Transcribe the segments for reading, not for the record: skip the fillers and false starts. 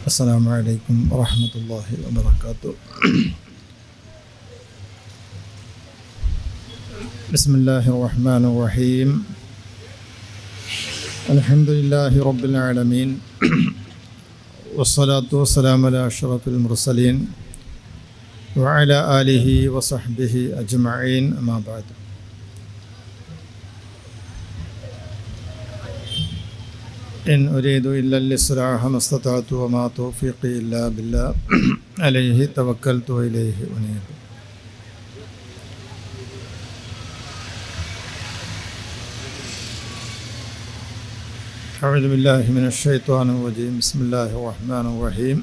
السلام عليكم ورحمة الله وبركاته. بسم الله الرحمن الرحيم. الحمد لله رب العالمين والصلاة والسلام على أشرف المرسلين وعلى آله وصحبه أجمعين. أما بعد. إن أريد إلا الإصلاح ما استطعت وما توفيقي إلا بالله عليه توكلت وإليه أنيب. أعوذ بالله من الشيطان الرجيم. بسم الله الرحمن الرحيم.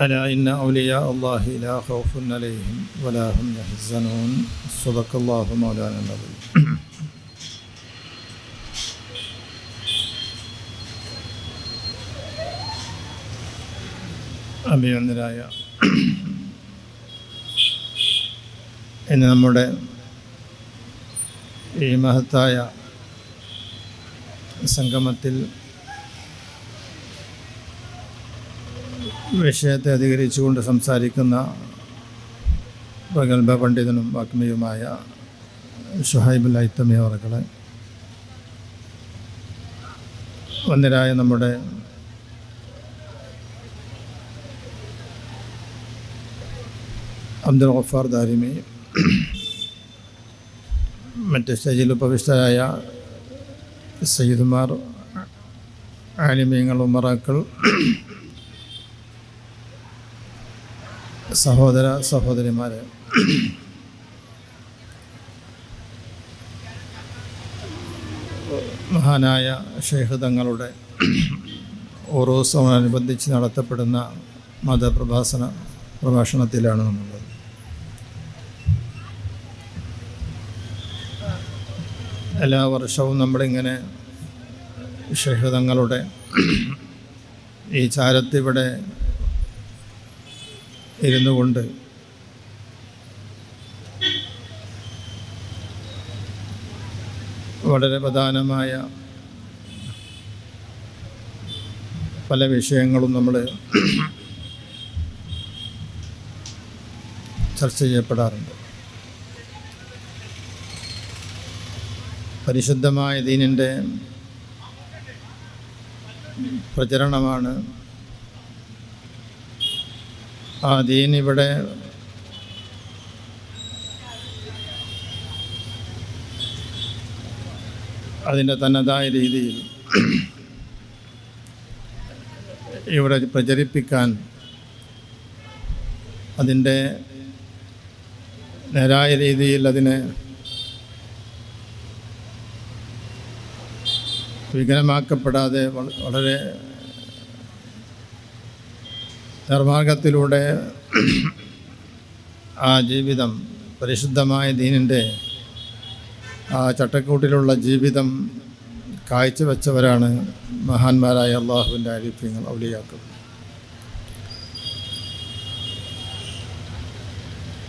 ألا إن أولياء الله لا خوف عليهم ولا هم يحزنون. صدق الله مولانا العظيم. അഭിനന്ദനായ ഇന്ന് നമ്മുടെ ഈ മഹത്തായ സംഗമത്തിൽ വിഷയത്തെ അധികരിച്ചുകൊണ്ട് സംസാരിക്കുന്ന പ്രഗത്ഭ പണ്ഡിതനും വാഗ്മിയുമായ ഷുഹൈബുൽ ഹൈത്തമി അവർകളെ, വന്ദരായ നമ്മുടെ അബ്ദുൽ ഗഫാർ ദാരിമി, മറ്റ് സ്റ്റേജിൽ ഉപവിഷ്ടരായ സയ്യിദുമാർ, ആലിമീങ്ങൾ, ഉമറാക്കൾ, സഹോദര സഹോദരിമാരെ, മഹാനായ ശൈഖ് തങ്ങളുടെ ഉറൂസിനോടനുബന്ധിച്ച് നടത്തപ്പെടുന്ന പ്രഭാഷണത്തിലാണ് നമ്മളുള്ളത്. എല്ലാ വർഷവും നമ്മളിങ്ങനെ ശൈഖ് തങ്ങളുടെ ഈ ചാരത്തിവിടെ ഇരുന്നു കൊണ്ട് വളരെ പ്രധാനമായ പല വിഷയങ്ങളും നമ്മൾ ചർച്ച ചെയ്യപ്പെടാറുണ്ട്. പരിശുദ്ധമായ ദീനിൻ്റെ പ്രചരണമാണ്. ആ ദീൻ ഇവിടെ അതിൻ്റെ തനതായ രീതിയിൽ ഇവിടെ പ്രചരിപ്പിക്കാൻ, അതിൻ്റെ നേരായ രീതിയിൽ അതിനെ വികലമാക്കപ്പെടാതെ വളരെ നിർമാർഗത്തിലൂടെ ആ ജീവിതം, പരിശുദ്ധമായ ദീനിൻ്റെ ആ ചട്ടക്കൂട്ടിലുള്ള ജീവിതം കാഴ്ചവെച്ചവരാണ് മഹാന്മാരായ അള്ളാഹുവിൻ്റെ ആരിഫ്യങ്ങൾ, ഔലിയാക്കൾ.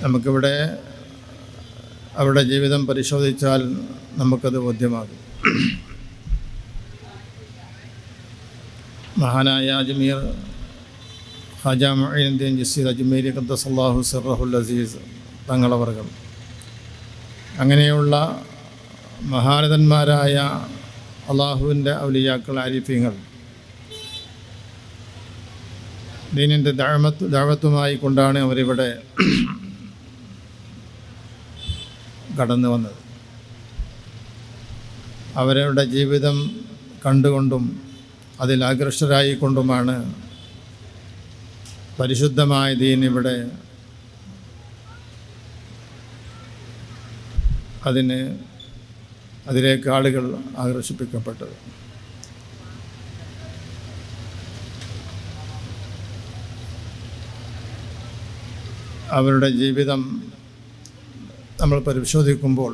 നമുക്കിവിടെ അവരുടെ ജീവിതം പരിശോധിച്ചാൽ നമുക്കത് ബോധ്യമാകും. മഹാനായ അജ്മീർ ഖാജ മുഈനുദ്ദീൻ ജസീർ അജ്മീരി ഖദ്ദസല്ലാഹു സിർറഹുൽ അസീസ് തങ്ങളവർകൾ, അങ്ങനെയുള്ള മഹാരഥന്മാരായ അള്ളാഹുവിൻ്റെ ഔലിയാക്കൾ, ആരിഫീങ്ങൾ ദീനിൻ്റെ ദഅവത്തുമായി കൊണ്ടാണ് അവരിവിടെ കടന്നു വന്നത്. അവരുടെ ജീവിതം കണ്ടുകൊണ്ടും അതിൽ ആകൃഷ്ടരായിക്കൊണ്ടുമാണ് പരിശുദ്ധമായ ദീൻ ഇവിടെ അതിലേക്ക് ആളുകൾ ആകർഷിപ്പിക്കപ്പെട്ടത്. അവരുടെ ജീവിതം നമ്മൾ പരിശോധിക്കുമ്പോൾ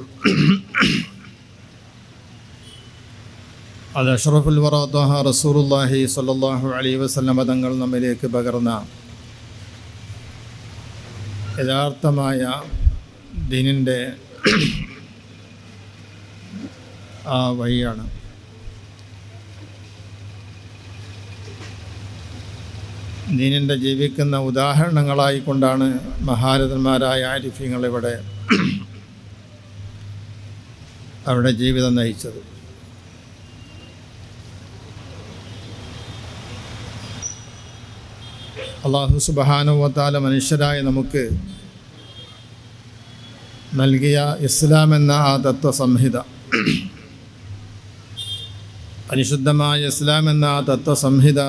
അത് അഷ്റഫുൽ വറാ ത്വാഹ റസൂലുള്ളാഹി സ്വല്ലല്ലാഹു അലൈഹി വസല്ലം തങ്ങൾ നമ്മിലേക്ക് പകർന്ന യഥാർത്ഥമായ ദീനിൻ്റെ ആ വഴിയാണ്. ദീനിൻ്റെ ജീവിക്കുന്ന ഉദാഹരണങ്ങളായിക്കൊണ്ടാണ് മഹാരഥന്മാരായ ആരിഫ്യങ്ങൾ ഇവിടെ അവരുടെ ജീവിതം നയിച്ചത്. അല്ലാഹു സുബ്ഹാനഹു വ തആല മനുഷ്യരായ നമുക്ക് നൽകിയ ഇസ്ലാം എന്ന ആ തത്വസംഹിത, പരിശുദ്ധമായ ഇസ്ലാം എന്ന ആ തത്വസംഹിത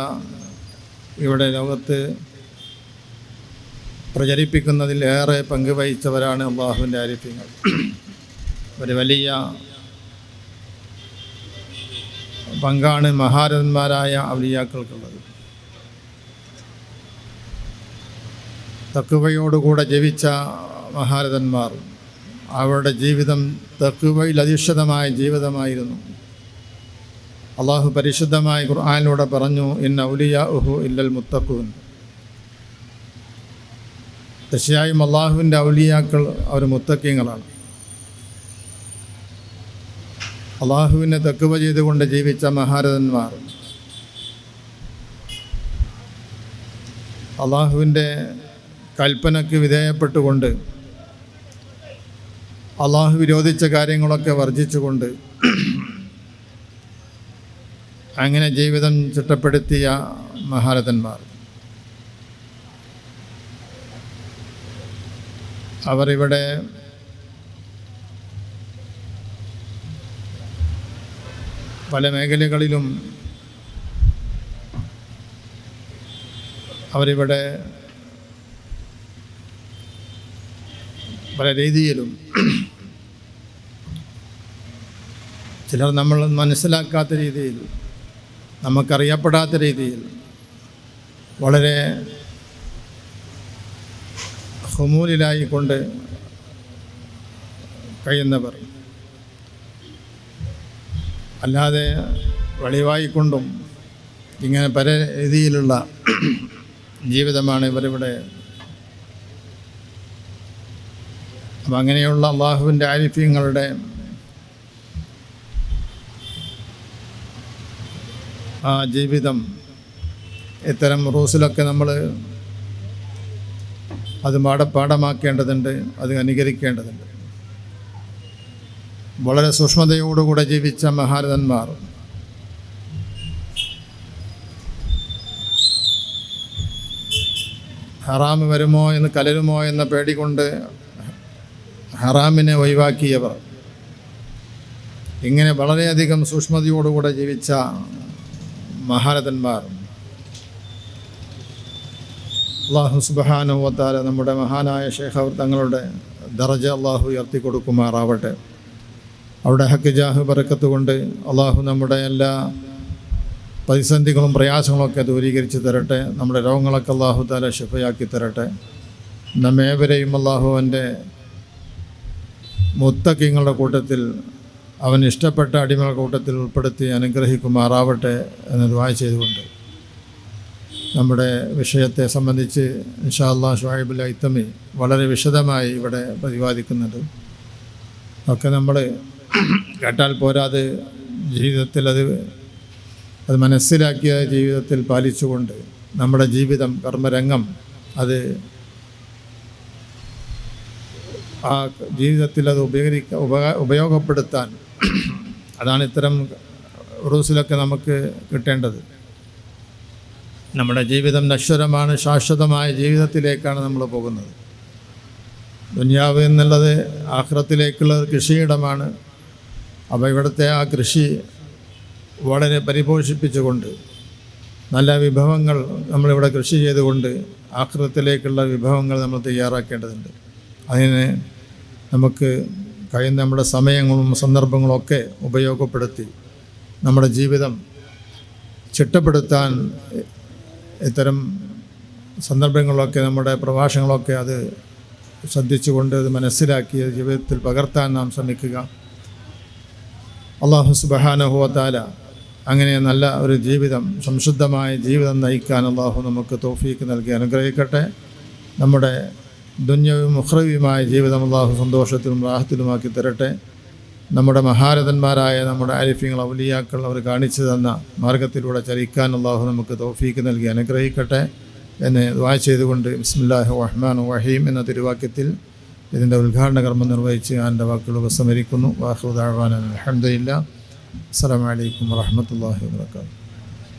ഇവിടെ ലോകത്ത് പ്രചരിപ്പിക്കുന്നതിൽ ഏറെ പങ്കുവഹിച്ചവരാണ് അല്ലാഹുവിൻ്റെ ആരിഫ്യങ്ങൾ. ഒരു വലിയ പങ്കാണ് മഹാരഥന്മാരായ ഔലിയാക്കൾക്കുള്ളത്. തഖ്വയോടുകൂടെ ജീവിച്ച മഹാരഥന്മാർ, അവരുടെ ജീവിതം തഖ്വയിൽ അധിഷ്ഠിതമായ ജീവിതമായിരുന്നു. അള്ളാഹു പരിശുദ്ധമായ ഖുർആനിലൂടെ പറഞ്ഞു, ഇന്ന ഔലിയാഉഹു ഇല്ലൽ മുത്തഖൂൻ. തീർച്ചയായും അള്ളാഹുവിൻ്റെ ഔലിയാക്കൾ അവർ മുത്തഖീങ്ങളാണ്. അള്ളാഹുവിനെ തഖ്വ ചെയ്തുകൊണ്ട് ജീവിച്ച മഹാരഥന്മാർ, അള്ളാഹുവിൻ്റെ കൽപ്പനയ്ക്ക് വിധേയപ്പെട്ടുകൊണ്ട് അള്ളാഹു വിരോധിച്ച കാര്യങ്ങളൊക്കെ വർജിച്ചുകൊണ്ട് അങ്ങനെ ജീവിതം ചിട്ടപ്പെടുത്തിയ മഹാരഥന്മാർ, അവരിവിടെ പല മേഖലകളിലും അവരിവിടെ പല രീതിയിലും ചിലർ നമ്മൾ മനസ്സിലാക്കാത്ത രീതിയിൽ, നമുക്കറിയപ്പെടാത്ത രീതിയിൽ വളരെ ഹുമൂലിലായിക്കൊണ്ട് കഴിയുന്നവർ, അല്ലാതെ വെളിവായിക്കൊണ്ടും ഇങ്ങനെ പല രീതിയിലുള്ള ജീവിതമാണ് ഇവരിവിടെ. അപ്പം അങ്ങനെയുള്ള അള്ളാഹുവിൻ്റെ ആരിഫ്യങ്ങളുടെ ആ ജീവിതം ഇത്തരം റൂസിലൊക്കെ നമ്മൾ അത് പാഠമാക്കേണ്ടതുണ്ട്, അത് അനുകരിക്കേണ്ടതുണ്ട്. വളരെ സൂക്ഷ്മതയോടുകൂടെ ജീവിച്ച മഹാരഥന്മാർ ഹറാമ് വരുമോ എന്ന് കലരുമോ എന്ന പേടി കൊണ്ട് ഹറാമിനെ ഒഴിവാക്കിയവർ, ഇങ്ങനെ വളരെയധികം സൂക്ഷ്മതയോടുകൂടെ ജീവിച്ച മഹാരഥന്മാർ, അല്ലാഹു സുബ്ഹാനഹു വ തആല നമ്മുടെ മഹാനായ ശൈഖ് അവർ തങ്ങളുടെ ദറജ അല്ലാഹു ഉയർത്തി കൊടുക്കുമാറാവട്ടെ. അവിടെ ഹക്ക് ജാഹ് ബറക്കത്ത് കൊണ്ട് അല്ലാഹു നമ്മുടെ എല്ലാ പ്രതിസന്ധികളും പ്രയാസങ്ങളൊക്കെ ദൂരീകരിച്ച് തരട്ടെ. നമ്മുടെ രോഗങ്ങളൊക്കെ അല്ലാഹു തആല ശിഫയാക്കി തരട്ടെ. നമ്മേവരെയും അല്ലാഹു അവൻ്റെ മുത്തഖീങ്ങളുടെ കൂട്ടത്തിൽ, അവൻ ഇഷ്ടപ്പെട്ട അടിമകളുടെ കൂട്ടത്തിൽ ഉൾപ്പെടുത്തി അനുഗ്രഹിക്കുമാറാവട്ടെ എന്ന് ദുആ ചെയ്തുകൊണ്ട് നമ്മുടെ വിഷയത്തെ സംബന്ധിച്ച് ഇൻഷാ അല്ലാഹ് ശുഐബുൽ ഹൈതമി വളരെ വിശദമായി ഇവിടെ പ്രതിപാദിക്കുന്നുണ്ട്. ഒക്കെ നമ്മൾ കേട്ടാൽ പോരാതെ ജീവിതത്തിൽ അത് മനസ്സിലാക്കിയ ജീവിതത്തിൽ പാലിച്ചുകൊണ്ട് നമ്മുടെ ജീവിതം, കർമ്മരംഗം അത് ആ ജീവിതത്തിൽ അത് ഉപയോഗപ്പെടുത്താൻ, അതാണ് ഇത്തരം റൂസിലൊക്കെ നമുക്ക് കിട്ടേണ്ടത്. നമ്മുടെ ജീവിതം നശ്വരമാണ്, ശാശ്വതമായ ജീവിതത്തിലേക്കാണ് നമ്മൾ പോകുന്നത്. ദുനിയാവ് എന്നുള്ളത് ആഖിറത്തിലേക്കുള്ള കൃഷിയിടമാണ്. അപ്പോൾ ഇവിടുത്തെ ആ കൃഷി വളരെ പരിപോഷിപ്പിച്ചുകൊണ്ട് നല്ല വിഭവങ്ങൾ നമ്മളിവിടെ കൃഷി ചെയ്തുകൊണ്ട് ആഖിറത്തിലേക്കുള്ള വിഭവങ്ങൾ നമ്മൾ തയ്യാറാക്കേണ്ടതുണ്ട്. അതിന് നമുക്ക് കഴിയുന്ന നമ്മുടെ സമയങ്ങളും സന്ദർഭങ്ങളൊക്കെ ഉപയോഗപ്പെടുത്തി നമ്മുടെ ജീവിതം ചിട്ടപ്പെടുത്താൻ ഇത്തരം സന്ദർഭങ്ങളിലൊക്കെ നമ്മുടെ പ്രഭാഷണങ്ങളൊക്കെ അത് ശ്രദ്ധിച്ചുകൊണ്ട് അത് മനസ്സിലാക്കി ജീവിതത്തിൽ പകർത്താൻ നാം ശ്രമിക്കുക. അല്ലാഹു സുബ്ഹാനഹു വ തആല അങ്ങനെ നല്ല ഒരു ജീവിതം, സംശുദ്ധമായ ജീവിതം നയിക്കാൻ അല്ലാഹു നമുക്ക് തൗഫീക്ക് നൽകി അനുഗ്രഹിക്കട്ടെ. നമ്മുടെ ദുന്യവും ഉഖ്റവിയുമായ ജീവിതം അല്ലാഹു സന്തോഷത്തിലും റാഹത്തിലുമാക്കി തരട്ടെ. നമ്മുടെ മഹാരഥന്മാരായ നമ്മുടെ ആരിഫ്യങ്ങൾ ഔലിയാക്കൾ അവർ കാണിച്ചു തന്ന മാർഗത്തിലൂടെ ചലിക്കാൻ അള്ളാഹു നമുക്ക് തൗഫീക്ക് നൽകി അനുഗ്രഹിക്കട്ടെ എന്ന് ദുആ ചെയ്തുകൊണ്ട് ബിസ്മില്ലാഹിർ റഹ്മാനിർ റഹീം എന്ന തിരുവാക്യത്തിൽ ഇതിൻ്റെ ഉദ്ഘാടന കർമ്മം നിർവഹിച്ച് ഞാൻ എൻ്റെ വാക്കുകൾ ഉപസംഹരിക്കുന്നു. വാഖിറു ദഅ്വാനാ അൽഹംദുലില്ലാഹ്. അസ്സലാമു അലൈക്കും വറഹ്മത്തുള്ളാഹി വബറകാതുഹു.